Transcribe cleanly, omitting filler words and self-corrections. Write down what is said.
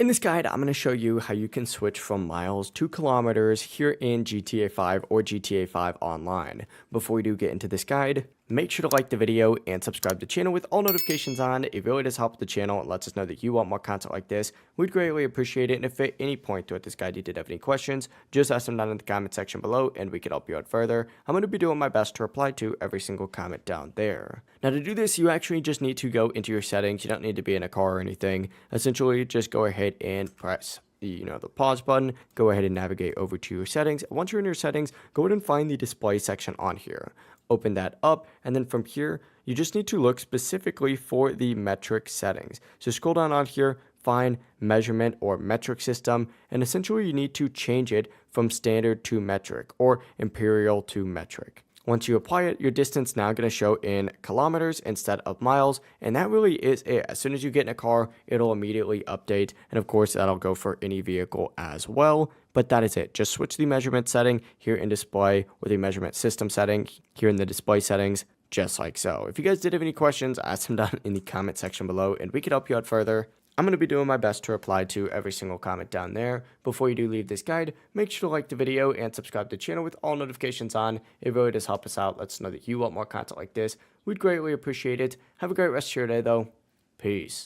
In this guide, I'm going to show you how you can switch from miles to kilometers here in GTA 5 or GTA 5 Online. Before we do get into this guide, make sure to like the video and subscribe to the channel with all notifications on. It really does help the channel and lets us know that you want more content like this. We'd greatly appreciate it, and if at any point throughout this guide you did have any questions, just ask them down in the comment section below and we can help you out further. I'm going to be doing my best to reply to every single comment down there. Now to do this, you actually just need to go into your settings. You don't need to be in a car or anything. Essentially, just go ahead and press the pause button, go ahead and navigate over to your settings. Once you're in your settings, go ahead and find the display section on here. Open that up, and then from here, you just need to look specifically for the metric settings. So scroll down on here, find measurement or metric system, and essentially you need to change it from standard to metric or imperial to metric. Once you apply it, your distance now going to show in kilometers instead of miles, and that really is it. As soon as you get in a car, it'll immediately update, and of course that'll go for any vehicle as well. But that is it. Just switch the measurement setting here in display or the measurement system setting here in the display settings, just like so. If you guys did have any questions, ask them down in the comment section below and we can help you out further. I'm going to be doing my best to reply to every single comment down there. Before you do leave this guide, make sure to like the video and subscribe to the channel with all notifications on. It really does help us out. Let us know that you want more content like this. We'd greatly appreciate it. Have a great rest of your day though. Peace.